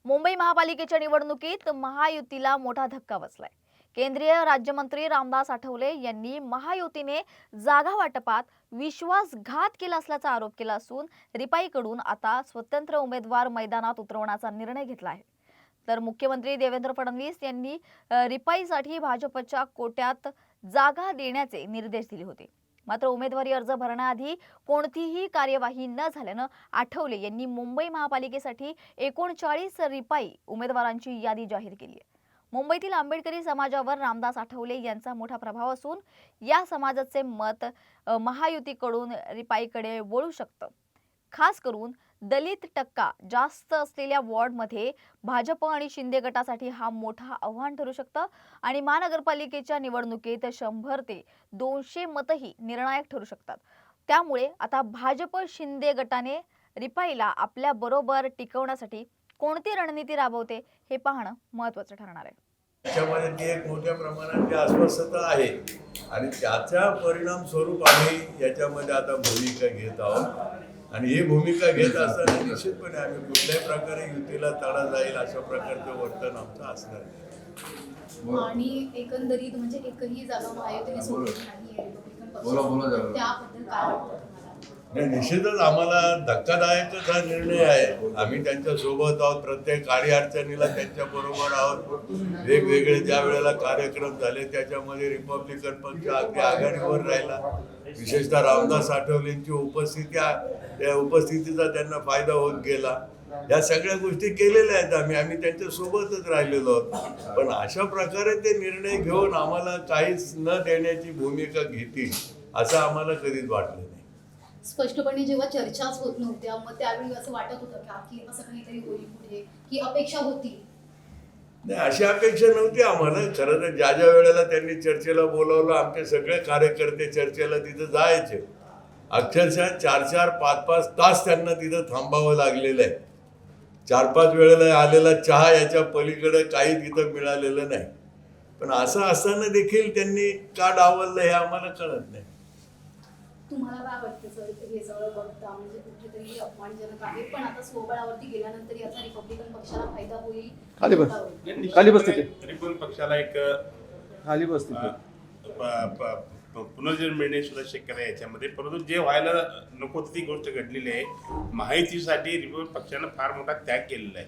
मुंबई महापालिकेच्या निवडणुकीत महायुतीला मोठा धक्का बसलाय। केंद्रीय राज्यमंत्री रामदास आठवले यांनी महायुतीने जागा वाटपात विश्वासघात केला असल्याचा आरोप केला असून रिपाईकडून आता स्वतंत्र उमेदवार मैदानात उतरवण्याचा निर्णय घेतला आहे। तर मुख्यमंत्री देवेंद्र फडणवीस यांनी रिपाईसाठी भाजपच्या कोट्यात जागा देण्याचे निर्देश दिले होते। मात्र उमेदवारी अर्ज भरण्याआधी कोणतीही कार्यवाही न झाल्याने आठवले यांनी मुंबई महापालिकेसाठी 39 रिपाई उमेदवारांची यादी जाहीर केली आहे। मुंबईतील आंबेडकरी समाजावर रामदास आठवले यांचा मोठा प्रभाव असून या समाजाचे मत महायुतीकडून रिपाईकडे वळू शकतं। खास करून दलित टक्का जास्त असलेल्या वॉर्डमध्ये भाजप आणि शिंदे गटासाठी हा मोठा आव्हान ठरू शकतं आणि महानगरपालिकेच्या निवडणुकीत 100 ते 200 मतही निर्णायक ठरू शकतात। त्यामुळे आता भाजप शिंदे गटाने रिपाईला आपल्या बरोबर टिकवण्यासाठी कोणती रणनीती राबवते हे पाहणं महत्त्वाचं ठरणार आहे। त्याच्यामध्ये ती एक मोठ्या प्रमाणात अस्वस्थता आहे आणि त्याचा परिणाम स्वरूप आम्ही याच्यामध्ये आता भूमिका घेत आहोत आणि ही भूमिका घेत असताना निश्चितपणे आम्ही कुठल्याही प्रकारे युतीला तडा जाईल अशा प्रकारचं वर्तन आमचं असणार आहे। आणि एकंदरीत म्हणजे एकही जागा महायुतीने सोडली नाहीये रिपब्लिकन पक्षाने, त्याबद्दल काय वाटतं? नाही, निश्चितच आम्हाला धक्कादायकच हा निर्णय आहे। आम्ही त्यांच्या सोबत आहोत, प्रत्येक अडीअडचणीला त्यांच्या बरोबर आहोत। वेगवेगळे ज्या वेळेला कार्यक्रम झाले त्याच्यामध्ये रिपब्लिकन पक्ष अगदी आघाडीवर राहिला। विशेषतः रामदास आठवलेंची उपस्थितीचा त्यांना फायदा होत गेला। या सगळ्या गोष्टी केलेल्या आहेत आम्ही त्यांच्या सोबतच राहिलेलो आहोत। पण अशा प्रकारे ते निर्णय घेऊन आम्हाला काहीच न देण्याची भूमिका घेतील असं आम्हाला कधीच वाटलं नाही। स्पष्टपणे जेव्हा चर्चाच होत नव्हत्या मग त्यावेळी असं वाटत होतं का की असं काहीतरी होईल पुढे, की अपेक्षा होती? नाही, अशी अपेक्षा नव्हती आम्हाला। खरं तर ज्या ज्या वेळेला त्यांनी चर्चेला बोलावलं आमचे सगळे कार्यकर्ते चर्चेला तिथं जायचे। अक्षरशः 4-4, 5-5 तास त्यांना तिथं थांबावं लागलेलं आहे। 4-5 वेळेला आलेला चहा याच्या पलीकडे काही तिथं मिळालेलं नाही। पण असं असताना देखील त्यांनी का डावललं हे आम्हाला कळत नाही। तुम्हाला काय वाटतं सर, हे सगळं बघता म्हणजे कुठेतरी अपमानजनक आहे, पण आता स्वबळावरती गेल्यानंतर याचा रिपब्लिकन पक्षाला फायदा होईल? खाली बसते रिपब्लिकन पक्षाला एक खाली बसते पुनर्जन्म मिळणे सुद्धा शक्यता आहे याच्यामध्ये। परंतु जे व्हायला नको ती गोष्ट घडलेली आहे। महायुतीसाठी रिपब्लिकन पक्षानं फार मोठा त्याग केलेला आहे।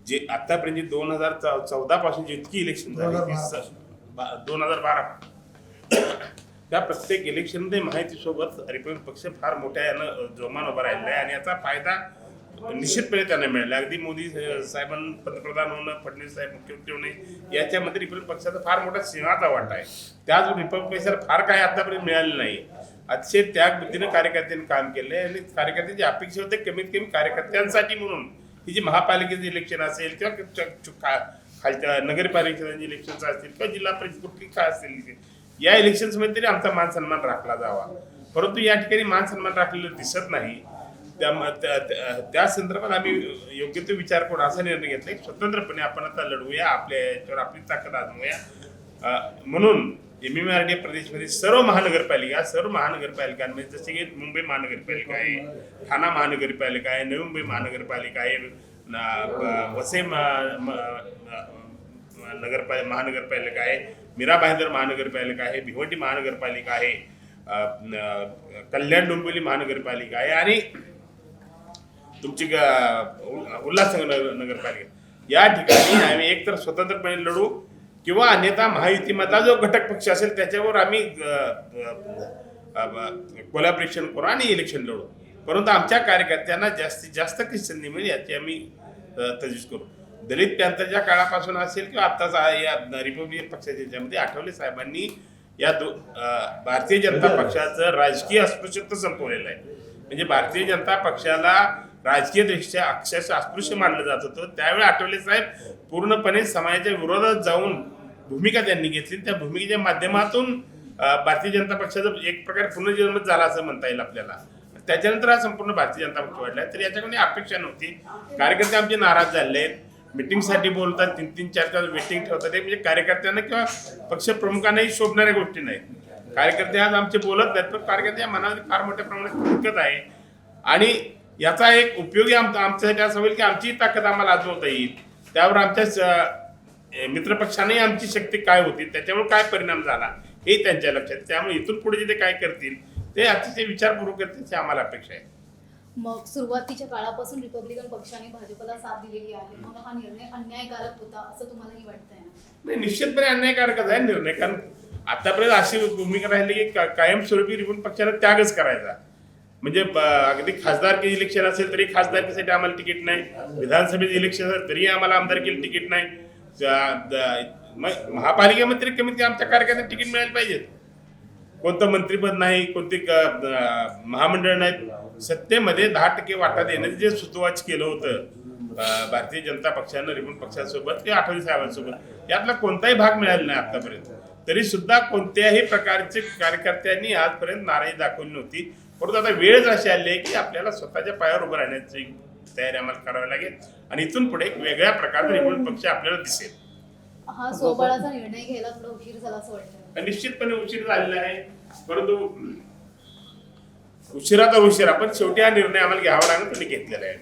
जे आतापर्यंत 2014 पासून जितकी इलेक्शन झाली 2012 त्या प्रत्येक इलेक्शनमध्ये महायुतीसोबत रिपब्लिकन पक्ष फार मोठ्या यानं जोमान उभा राहिलेला आहे आणि याचा फायदा निश्चितपणे त्यांना मिळाला। अगदी मोदी साहेबांना पंतप्रधान होणं, फडणवीस साहेब मुख्यमंत्री होणे याच्यामध्ये रिपब्लिकन पक्षाचा फार मोठा सिंहाचा वाटा आहे। त्याच रिपब्लिकन पक्षाला फार काही आतापर्यंत मिळालेलं नाही। अतिशय त्याग बुद्धीनं कार्यकर्त्यांनी काम केलं आहे आणि कार्यकर्त्यांची अपेक्षा होते कमीत कमी कार्यकर्त्यांसाठी म्हणून ही जी महापालिकेचं इलेक्शन असेल किंवा खालच्या नगरपालिकेचं इलेक्शन असतील किंवा जिल्हा परिषद कुठली काय असेल या इलेक्शन्समध्ये तरी आमचा मान सन्मान राखला जावा। परंतु या ठिकाणी मान सन्मान राखलेलं दिसत नाही। त्या संदर्भात आम्ही योग्य तो विचार करून असा निर्णय घेतला की स्वतंत्रपणे आपण आता लढवूया, आपल्या याच्यावर आपली ताकद आजमूया। म्हणून MMRDA प्रदेशमध्ये सर्व महानगरपालिकांमध्ये जसे की मुंबई महानगरपालिका आहे, ठाणा महानगरपालिका आहे, नवी मुंबई महानगरपालिका आहे, वसई महानगरपालिका आहे, मीरा भाईंदर महानगरपालिका आहे, भिवंडी महानगरपालिका आहे, कल्याण डोंबिवली महानगरपालिका आहे आणि तुमची उल्हासनगर नगरपालिका। या ठिकाणी आम्ही एकतर स्वतंत्रपणे लढू किंवा अन्यथा महायुतीमधला जो घटक पक्ष असेल त्याच्यावर आम्ही कोलॅबरेशन करू आणि इलेक्शन लढू। परंतु आमच्या कार्यकर्त्यांना जास्तीत जास्त किती संधी मिळेल याची आम्ही तजवीज करू। दलित पॅंथरच्या काळापासून असेल किंवा आत्ताचा या रिपब्लिकन पक्षाच्या याच्यामध्ये आठवले साहेबांनी या भारतीय जनता पक्षाचं राजकीय अस्पृश्यत्व संपवलेलं आहे। म्हणजे भारतीय जनता पक्षाला राजकीय दृष्ट्या अक्षरशः अस्पृश्य मानलं जात होतं। त्यावेळी आठवले साहेब पूर्णपणे समाजाच्या विरोधात जाऊन भूमिका त्यांनी घेतली। त्या भूमिकेच्या माध्यमातून भारतीय जनता पक्षाचा एक प्रकारे पुनर्जन्म झाला असं म्हणता येईल आपल्याला। त्याच्यानंतर हा संपूर्ण भारतीय जनता पक्ष वाढला। तर याच्याकडे अपेक्षा नव्हती। कार्यकर्ते आमचे नाराज झाले आहेत, मीटिंगसाठी बोलतात, 3-3, 4-4 वेटिंग ठेवतात। म्हणजे कार्यकर्त्यांना किंवा पक्ष प्रमुखांनाही शोभणाऱ्या गोष्टी नाहीत। कार्यकर्ते आज आमचे बोलत नाहीत, पण कार्यकर्त्या मनामध्ये फार मोठ्या प्रमाणात खटकत आहे आणि याचा एक उपयोगी आमच्यासाठी असा होईल की आमची ताकद आम्हाला आजवता येईल. त्यावर आमच्या मित्रपक्षाने आमची शक्ती काय होती, त्याच्यावर काय परिणाम झाला हे त्यांच्या लक्षात. त्यामुळे इथून पुढे जे ते काय करतील ते अतिशय विचारपूर्वक करतील अशी आम्हाला अपेक्षा आहे. मग सुरुवातीच्या काळापासून रिपब्लिकन पक्षाने भाजपला साथ दिलेली आहे, मग हा निर्णय अन्यायकारक होता असं तुम्हालाही वाटतंय ना? नाही, निश्चितपणे अन्यायकारकच आहे निर्णय. कारण आतापर्यंत अशी भूमिका राहिली की कायमस्वरूपी रिपब्लिकन पक्षाला त्यागच करायचा. म्हणजे अगदी खासदारकी इलेक्शन असेल तरी खासदारकीसाठी आम्हाला तिकीट नाही, विधानसभेचे इलेक्शन असेल तरी आम्हाला आमदारकीला तिकीट नाही, महापालिकेमध्ये कमीत कमी आमच्या कार्यकर्त्यांना तिकीट मिळायला पाहिजेत. कोणतं मंत्रीपद नाही, कोणती महामंडळ नाहीत. सत्तेमध्ये 10% वाटा देण्याचं जे सुतोवाच केलं होतं भारतीय जनता पक्षानं रिपब्लिकन पक्षासोबत किंवा आठवले साहेबांसोबत, यातला कोणताही भाग मिळाला नाही आतापर्यंत. तरी सुद्धा कोणत्याही प्रकारचे कार्यकर्त्यांनी आजपर्यंत नाराजी दाखवली नव्हती. परंतु आता वेळच अशी आली आहे की आपल्याला स्वतःच्या पायावर उभं राहण्याची तयारी आम्हाला करावी लागेल आणि इथून पुढे एक वेगळ्या प्रकारचा रिपब्लिकन पक्ष आपल्याला दिसेल. हा स्वबळाचा निर्णय घ्यायला थोडा उशीर झाला असं वाटतं? निश्चितपणे उशीर झालेला आहे, परंतु उशिरा तर उशिरा, पण शेवटी हा निर्णय आम्हाला घ्यावा लागेल, त्यांनी घेतलेला आहे.